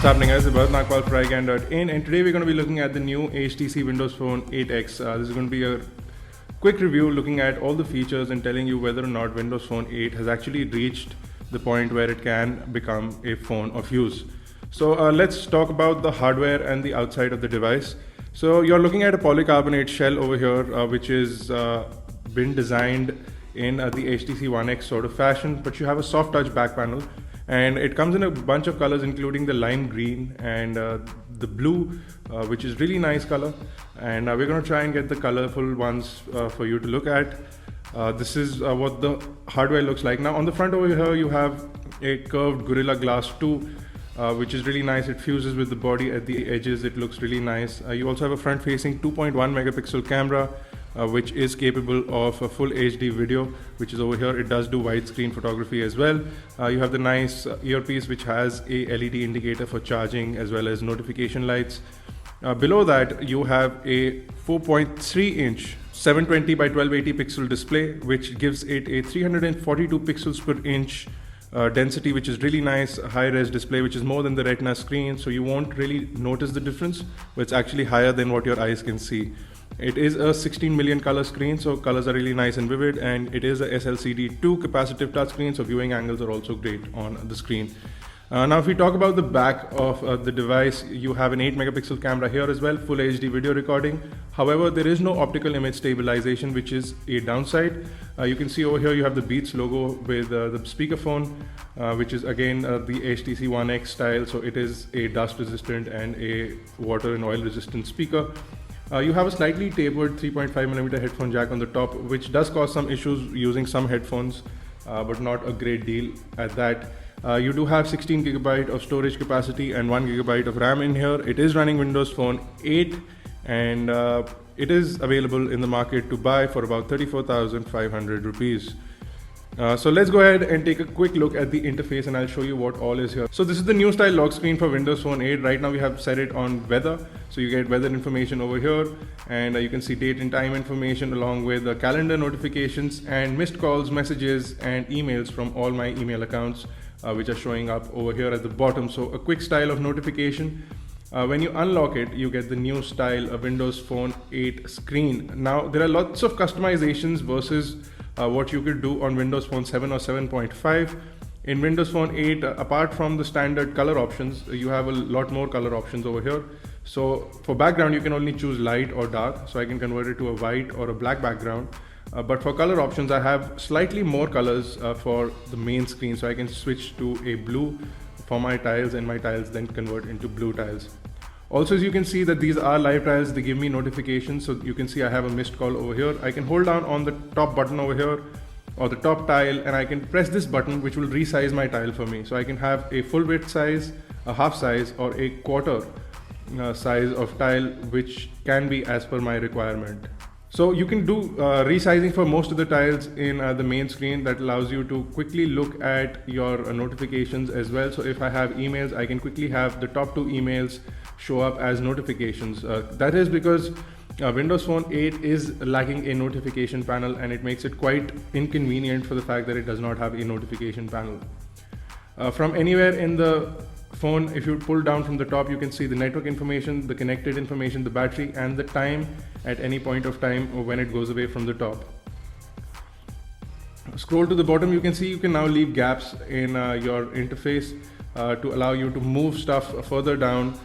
What's happening guys, it's Nagpal for iGyaan.in, and today we're going to be looking at the new HTC Windows Phone 8X. This is going to be a quick review looking at all the features and telling you whether or not Windows Phone 8 has actually reached the point where it can become a phone of use. So let's talk about the hardware and the outside of the device. So you're looking at a polycarbonate shell over here, which is been designed in the HTC One X sort of fashion, but you have a soft touch back panel. And it comes in a bunch of colors, including the lime green and the blue, which is really nice color. And we're going to try and get the colorful ones for you to look at. This is what the hardware looks like. Now on the front over here, you have a curved Gorilla Glass 2, which is really nice. It fuses with the body at the edges. It looks really nice. You also have a front-facing 2.1 megapixel camera, which is capable of a full HD video, which is over here. It does do widescreen photography as well. You have the nice earpiece, which has a LED indicator for charging as well as notification lights. Below that, you have a 4.3 inch 720 by 1280 pixel display, which gives it a 342 pixels per inch density, which is really nice. A high-res display, which is more than the Retina screen, so you won't really notice the difference, but it's actually higher than what your eyes can see. It is a 16 million color screen, so colors are really nice and vivid, and it is a SLCD2 capacitive touchscreen, so viewing angles are also great on the screen. Now if we talk about the back of the device, you have an 8 megapixel camera here as well, full HD video recording. However, there is no optical image stabilization, which is a downside. You can see over here you have the Beats logo with the speakerphone, which is again the HTC One X style, so it is a dust resistant and a water and oil resistant speaker. You have a slightly tapered 3.5mm headphone jack on the top, which does cause some issues using some headphones, but not a great deal at that. You do have 16 GB of storage capacity and 1 GB of RAM in here. It is running Windows Phone 8, and it is available in the market to buy for about 34,500 rupees. So let's go ahead and take a quick look at the interface, and I'll show you what all is here. So this is the new style lock screen for Windows Phone 8. Right now we have set it on weather, so you get weather information over here, and you can see date and time information along with calendar notifications and missed calls, messages and emails from all my email accounts, which are showing up over here at the bottom. So a quick style of notification. When you unlock it, you get the new style of Windows Phone 8 screen. Now there are lots of customizations versus what you could do on Windows Phone 7 or 7.5. In Windows Phone 8, apart from the standard color options, you have a lot more color options over here. So for background, you can only choose light or dark, so I can convert it to a white or a black background. But for color options, I have slightly more colors for the main screen, so I can switch to a blue for my tiles, and my tiles then convert into blue tiles. Also, as you can see that these are live tiles, they give me notifications. So you can see I have a missed call over here. I can hold down on the top button over here or the top tile, and I can press this button, which will resize my tile for me. So I can have a full width size, a half size, or a quarter size of tile, which can be as per my requirement. So you can do resizing for most of the tiles in the main screen. That allows you to quickly look at your notifications as well. So if I have emails, I can quickly have the top 2 emails show up as notifications. That is because Windows Phone 8 is lacking a notification panel, and it makes it quite inconvenient for the fact that it does not have a notification panel. From anywhere in the phone, if you pull down from the top, you can see the network information, the connected information, the battery, and the time at any point of time when it goes away from the top. Scroll to the bottom, you can see you can now leave gaps in your interface to allow you to move stuff further down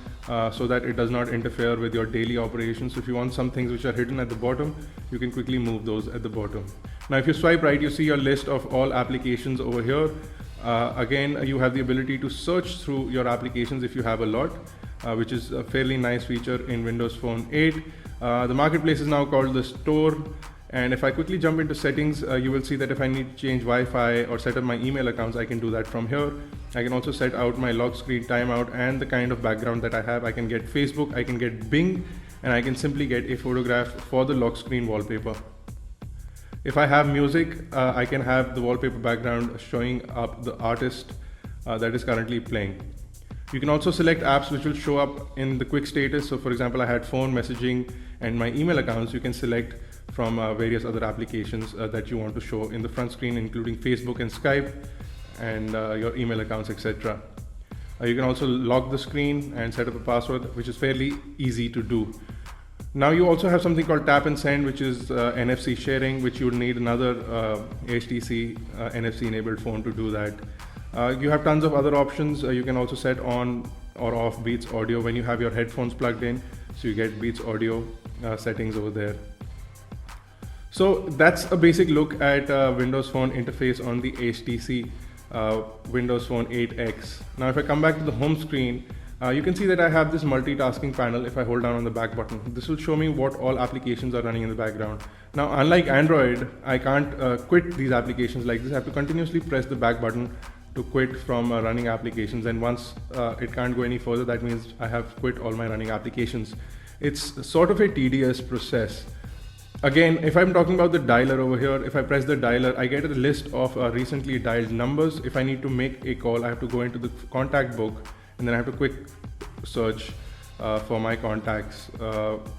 so that it does not interfere with your daily operations. So if you want some things which are hidden at the bottom, you can quickly move those at the bottom. Now if you swipe right, you see your list of all applications over here. Again, you have the ability to search through your applications if you have a lot, which is a fairly nice feature in Windows Phone 8. The marketplace is now called the store, and if I quickly jump into settings, you will see that if I need to change Wi-Fi or set up my email accounts, I can do that from here. I can also set out my lock screen timeout and the kind of background that I have. I can get Facebook, I can get Bing, and I can simply get a photograph for the lock screen wallpaper. If I have music, I can have the wallpaper background showing up the artist that is currently playing. You can also select apps which will show up in the quick status. So for example, I had phone, messaging, and my email accounts. You can select from various other applications that you want to show in the front screen, including Facebook and Skype, and your email accounts, etc. You can also lock the screen and set up a password, which is fairly easy to do. Now you also have something called tap and send, which is NFC sharing, which you would need another HTC NFC enabled phone to do that. You have tons of other options. You can also set on or off Beats audio when you have your headphones plugged in, so you get Beats audio settings over there. So that's a basic look at Windows Phone interface on the HTC Windows Phone 8X. Now if I come back to the home screen, you can see that I have this multitasking panel. If I hold down on the back button, this will show me what all applications are running in the background. Now unlike Android, I can't quit these applications like this. I have to continuously press the back button to quit from running applications, and once it can't go any further, that means I have quit all my running applications. It's sort of a tedious process. Again, if I'm talking about the dialer over here, if I press the dialer, I get a list of recently dialed numbers. If I need to make a call, I have to go into the contact book and then I have to quick search for my contacts.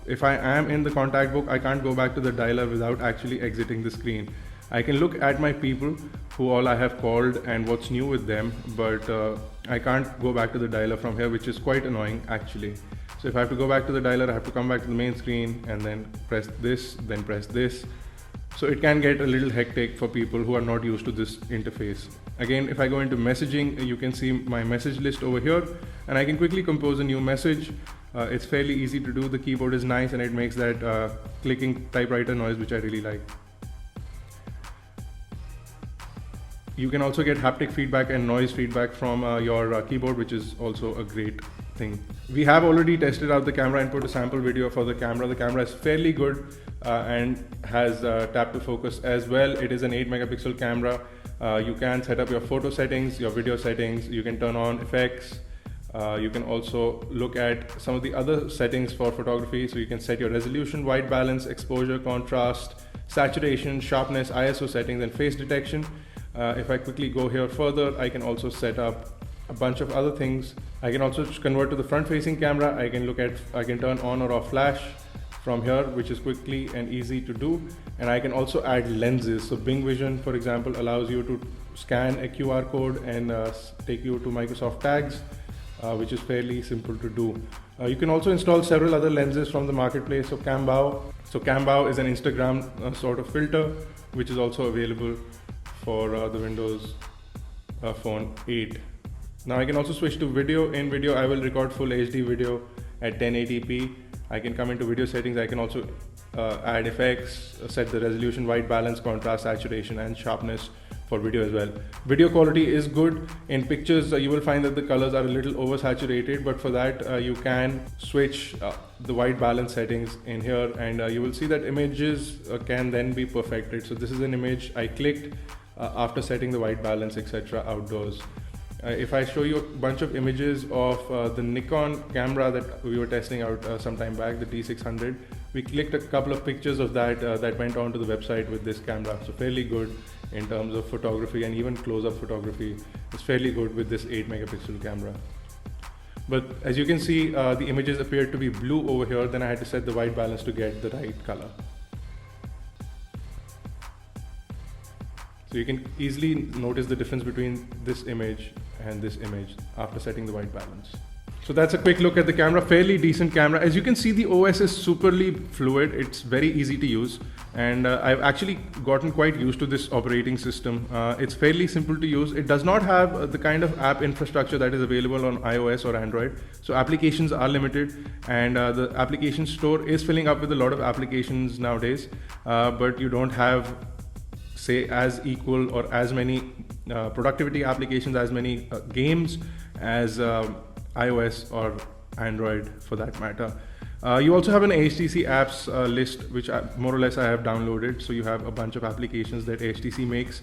If I am in the contact book, I can't go back to the dialer without actually exiting the screen. I can look at my people, who all I have called and what's new with them, but I can't go back to the dialer from here, which is quite annoying actually. So if I have to go back to the dialer, I have to come back to the main screen and then press this, then press this. So it can get a little hectic for people who are not used to this interface. Again, if I go into messaging, you can see my message list over here, and I can quickly compose a new message. It's fairly easy to do. The keyboard is nice and it makes that clicking typewriter noise, which I really like. You can also get haptic feedback and noise feedback from your keyboard, which is also a great thing. We have already tested out the camera and put a sample video for the camera. The camera is fairly good and has tap to focus as well. It is an 8 megapixel camera. You can set up your photo settings, your video settings. You can turn on effects. You can also look at some of the other settings for photography. So you can set your resolution, white balance, exposure, contrast, saturation, sharpness, ISO settings, and face detection. If I quickly go here further, I can also set up a bunch of other things. I can also convert to the front facing camera. I can turn on or off flash from here, which is quickly and easy to do. And I can also add lenses. So Bing Vision, for example, allows you to scan a QR code and take you to Microsoft tags, which is fairly simple to do. You can also install several other lenses from the marketplace. So Cambao is an Instagram sort of filter, which is also available for the Windows Phone 8. Now I can also switch to video. In video, I will record full HD video at 1080p. I can come into video settings. I can also add effects, set the resolution, white balance, contrast, saturation, and sharpness for video as well. Video quality is good. In pictures, you will find that the colors are a little oversaturated, but for that you can switch the white balance settings in here, and you will see that images can then be perfected. So this is an image I clicked after setting the white balance, etc. outdoors. If I show you a bunch of images of the Nikon camera that we were testing out some time back, the T600, we clicked a couple of pictures of that that went onto the website with this camera. So fairly good in terms of photography, and even close-up photography is fairly good with this 8 megapixel camera. But as you can see, the images appeared to be blue over here. Then I had to set the white balance to get the right color. So you can easily notice the difference between this image and this image after setting the white balance. So that's a quick look at the camera. Fairly decent camera. As you can see, the OS is superly fluid. It's very easy to use, and I've actually gotten quite used to this operating system. It's fairly simple to use. It does not have the kind of app infrastructure that is available on iOS or Android. So applications are limited, and the application store is filling up with a lot of applications nowadays, but you don't have, say, as equal or as many productivity applications, as many games as iOS or Android for that matter. You also have an HTC apps list, which more or less I have downloaded. So you have a bunch of applications that HTC makes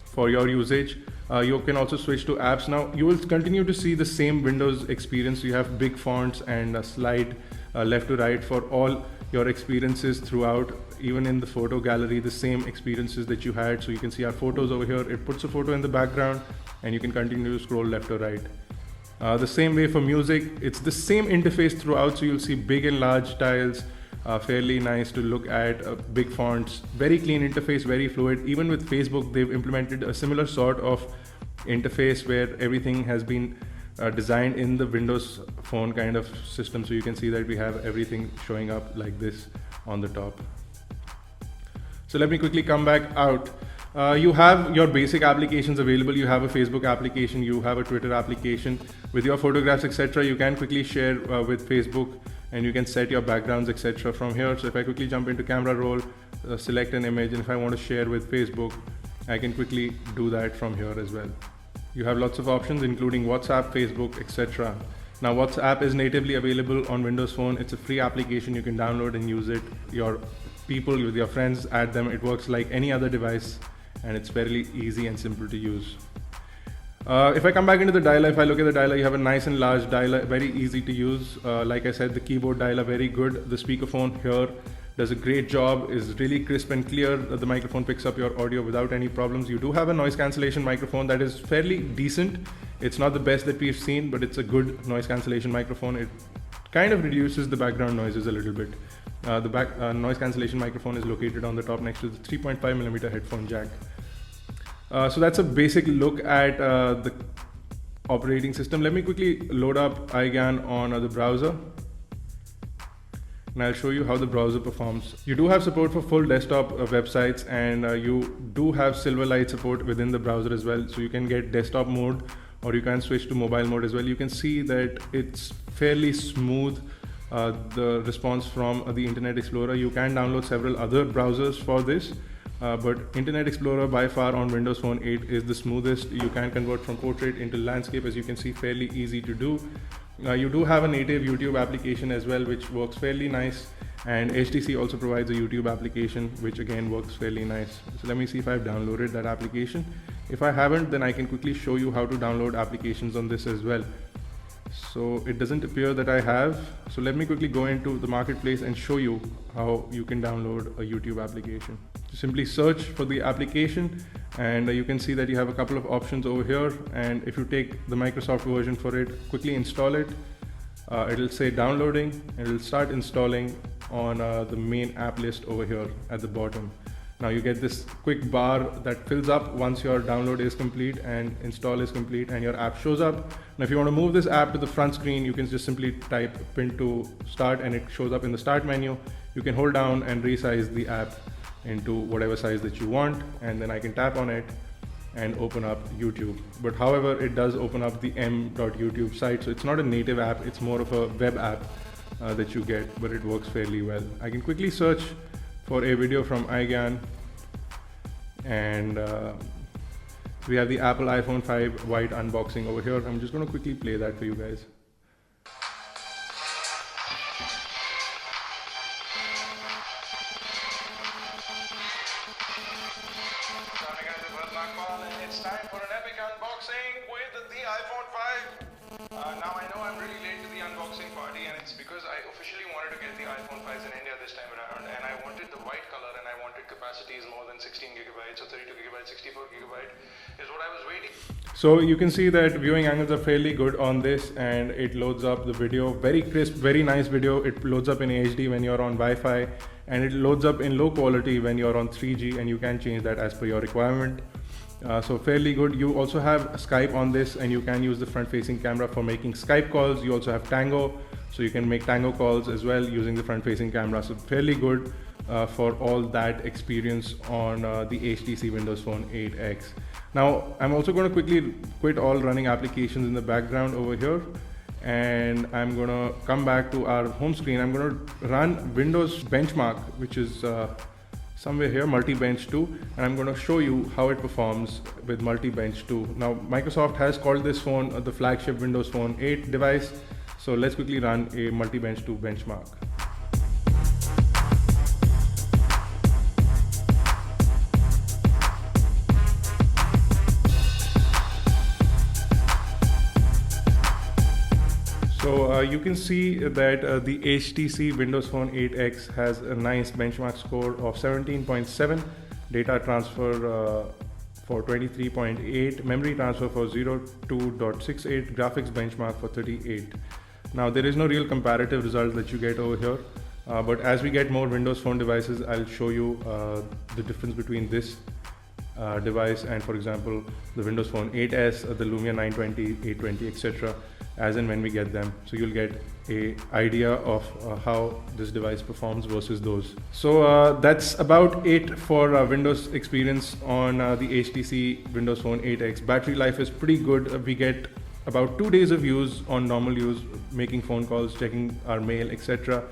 for your usage. You can also switch to apps. Now you will continue to see the same Windows experience. You have big fonts and slide left to right for all your experiences throughout, even in the photo gallery, the same experiences that you had. So you can see our photos over here. It puts a photo in the background and you can continue to scroll left or right. The same way for music, it's the same interface throughout. So you'll see big and large tiles, fairly nice to look at, big fonts, very clean interface, very fluid. Even with Facebook, they've implemented a similar sort of interface where everything has been designed in the Windows Phone kind of system. So you can see that we have everything showing up like this on the top. So let me quickly come back out. You have your basic applications available. You have a Facebook application, you have a Twitter application. With your photographs, etc., you can quickly share with Facebook, and you can set your backgrounds, etc. from here. So if I quickly jump into camera roll, select an image, and if I want to share with Facebook, I can quickly do that from here as well. You have lots of options including WhatsApp, Facebook, etc. Now WhatsApp is natively available on Windows Phone. It's a free application. You can download and use it. Your people, with your friends, add them. It works like any other device, and it's fairly easy and simple to use. If I come back into the dialer, if I look at the dialer, you have a nice and large dialer, very easy to use. Like I said, the keyboard dialer, very good. The speakerphone here does a great job, is really crisp and clear. The microphone picks up your audio without any problems. You do have a noise cancellation microphone that is fairly decent. It's not the best that we've seen, but it's a good noise cancellation microphone. It kind of reduces the background noises a little bit. The noise cancellation microphone is located on the top next to the 3.5mm headphone jack. So that's a basic look at the operating system. Let me quickly load up iGyaan on the browser, and I'll show you how the browser performs. You do have support for full desktop websites, and you do have Silverlight support within the browser as well. So you can get desktop mode, or you can switch to mobile mode as well. You can see that it's fairly smooth, the response from the Internet Explorer. You can download several other browsers for this, but Internet Explorer by far on Windows Phone 8 is the smoothest. You can convert from portrait into landscape, as you can see, fairly easy to do. You do have a native YouTube application as well, which works fairly nice, and HTC also provides a YouTube application, which again works fairly nice. So let me see if I've downloaded that application. If I haven't, then I can quickly show you how to download applications on this as well. So it doesn't appear that I have. So let me quickly go into the marketplace and show you how you can download a YouTube application. So simply search for the application, and you can see that you have a couple of options over here. And if you take the Microsoft version for it, quickly install it. It'll say downloading, and it'll start installing on the main app list over here at the bottom. Now you get this quick bar that fills up once your download is complete and install is complete, and your app shows up. Now if you want to move this app to the front screen, you can just simply type pin to start, and it shows up in the start menu. You can hold down and resize the app into whatever size that you want, and then I can tap on it and open up YouTube. But however, it does open up the m.youtube site, so it's not a native app, it's more of a web app that you get, but it works fairly well. I can quickly search for a video from iGyaan, and we have the Apple iPhone 5 white unboxing over here. I'm just going to quickly play that for you guys. It's time for an epic unboxing with the iPhone 5. Now I know I'm really late to the unboxing party, and it's because I officially wanted to get the iPhone 5s in India this time around, and I wanted the white color, and I wanted capacities more than 16 gigabytes, or 32 gigabytes, 64 gigabyte is what I was waiting. So you can see that viewing angles are fairly good on this, and it loads up the video, very crisp, very nice video. It loads up in HD when you're on Wi-Fi, and it loads up in low quality when you're on 3G, and you can change that as per your requirement. So fairly good. You also have Skype on this, and you can use the front-facing camera for making Skype calls. You also have Tango, so you can make Tango calls as well using the front-facing camera. So fairly good for all that experience on the HTC Windows Phone 8X. Now I'm also going to quickly quit all running applications in the background over here, and I'm going to come back to our home screen. I'm going to run Windows Benchmark, which is somewhere here, Multi-Bench 2, and I'm going to show you how it performs with Multi-Bench 2. Now Microsoft has called this phone the flagship Windows Phone 8 device, so let's quickly run a Multi-Bench 2 benchmark. So you can see that the HTC Windows Phone 8X has a nice benchmark score of 17.7, data transfer for 23.8, memory transfer for 02.68, graphics benchmark for 38. Now there is no real comparative result that you get over here, but as we get more Windows Phone devices, I'll show you the difference between this device, and for example the Windows Phone 8s, the Lumia 920, 820, etc., as and when we get them. So you'll get a idea of how this device performs versus those. So that's about it for Windows experience on the HTC Windows Phone 8X. Battery life is pretty good. We get about 2 days of use on normal use, making phone calls, checking our mail, etc.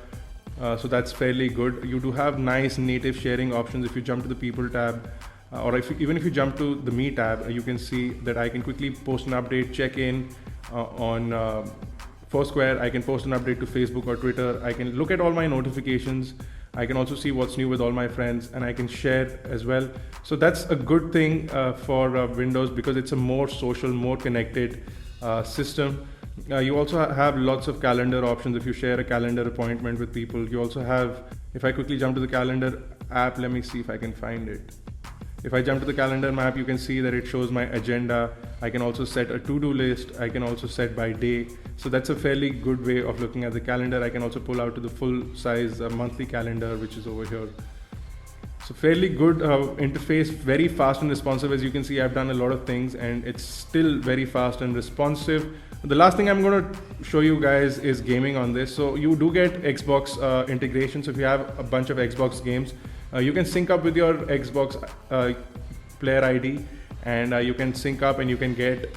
So that's fairly good. You do have nice native sharing options. If you jump to the People tab, or even if you jump to the Me tab, you can see that I can quickly post an update, check in on Foursquare. I can post an update to Facebook or Twitter. I can look at all my notifications. I can also see what's new with all my friends, and I can share as well. So that's a good thing for Windows, because it's a more social, more connected system. You also have lots of calendar options. If you share a calendar appointment with people, you also have, if I quickly jump to the calendar app, let me see if I can find it. If I jump to the calendar map, you can see that it shows my agenda. I can also set a to-do list. I can also set by day. So that's a fairly good way of looking at the calendar. I can also pull out to the full size monthly calendar, which is over here. So fairly good interface, very fast and responsive. As you can see, I've done a lot of things and it's still very fast and responsive. The last thing I'm going to show you guys is gaming on this. So you do get Xbox integration. So if you have a bunch of Xbox games, you can sync up with your Xbox player ID, and you can sync up and you can get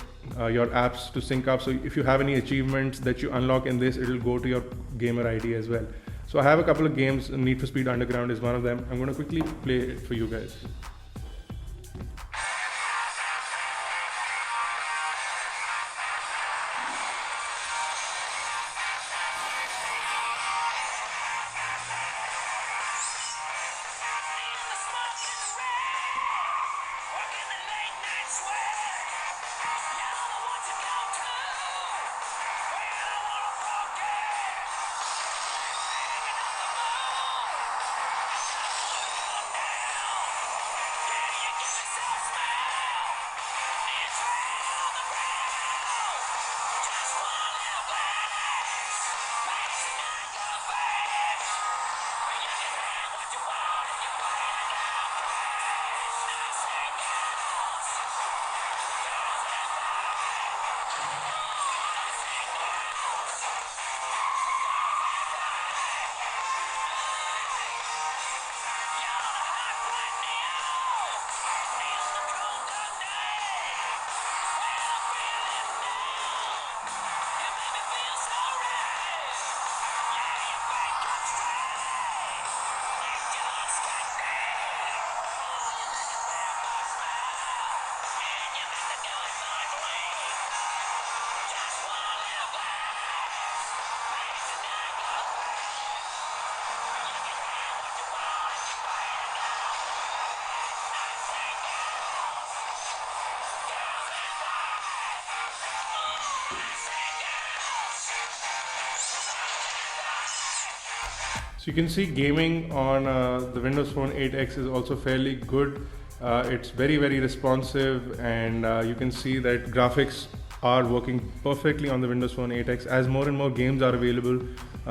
your apps to sync up. So if you have any achievements that you unlock in this, it will go to your gamer ID as well. So I have a couple of games. Need for Speed Underground is one of them. I'm going to quickly play it for you guys. So you can see gaming on the Windows Phone 8X is also fairly good. It's very responsive, and you can see that graphics are working perfectly on the Windows Phone 8X. As more and more games are available,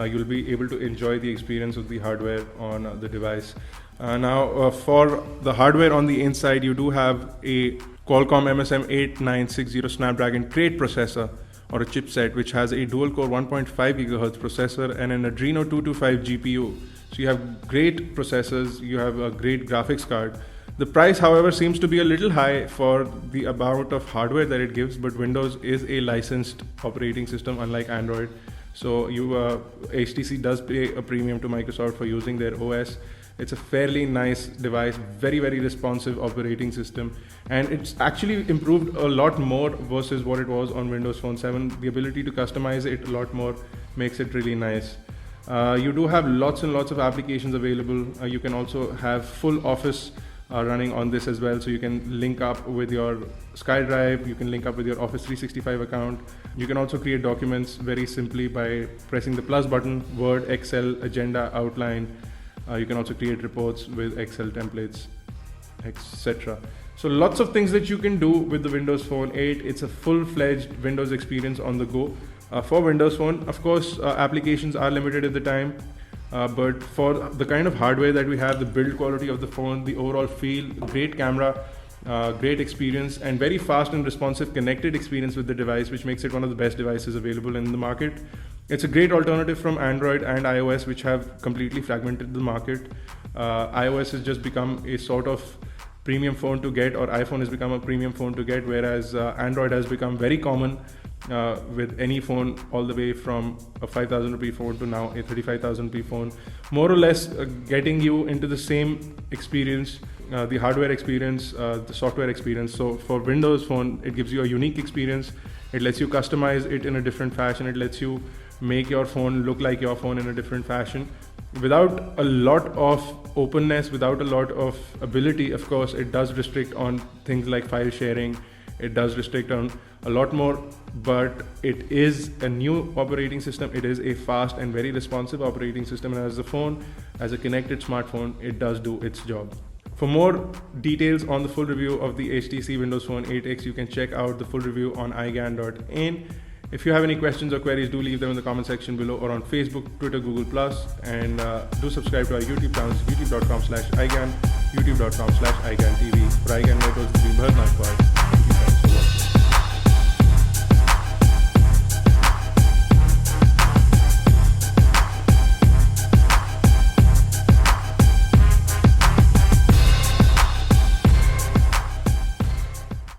you'll be able to enjoy the experience of the hardware on the device. Now for the hardware on the inside, you do have a Qualcomm MSM8960 Snapdragon Trait processor, or a chipset, which has a dual-core 1.5 GHz processor and an Adreno 225 GPU. So you have great processors, you have a great graphics card. The price, however, seems to be a little high for the amount of hardware that it gives, but Windows is a licensed operating system, unlike Android. So HTC does pay a premium to Microsoft for using their OS. It's a fairly nice device, very responsive operating system, and it's actually improved a lot more versus what it was on Windows Phone 7. The ability to customize it a lot more makes it really nice. You do have lots and lots of applications available. You can also have full Office running on this as well, so you can link up with your SkyDrive, you can link up with your Office 365 account. You can also create documents very simply by pressing the plus button, Word, Excel, Agenda, Outline. You can also create reports with Excel templates, etc. So lots of things that you can do with the Windows Phone 8. It's a full-fledged Windows experience on the go. For Windows Phone, of course, applications are limited at the time, but for the kind of hardware that we have, the build quality of the phone, the overall feel, great camera, great experience, and very fast and responsive connected experience with the device, which makes it one of the best devices available in the market. It's a great alternative from Android and iOS, which have completely fragmented the market. iOS has just become a sort of premium phone to get, or iPhone has become a premium phone to get, whereas Android has become very common with any phone, all the way from a 5,000 rupee phone to now a 35,000 rupee phone, more or less getting you into the same experience, the hardware experience, the software experience. So for Windows Phone, it gives you a unique experience. It lets you customize it in a different fashion. It lets you make your phone look like your phone in a different fashion, without a lot of openness, without a lot of ability. Of course, it does restrict on things like file sharing. It does restrict on a lot more, but it is a new operating system. It is a fast and very responsive operating system, and as a phone, as a connected smartphone, it does do its job. For more details on the full review of the HTC Windows Phone 8X, you can check out the full review on iGyaan.in. If you have any questions or queries, do leave them in the comment section below, or on Facebook, Twitter, Google+, and do subscribe to our YouTube channels, youtube.com/iGyaan, youtube.com/iGyaanTV. For iGyaan, my host, Bharat Nagpal.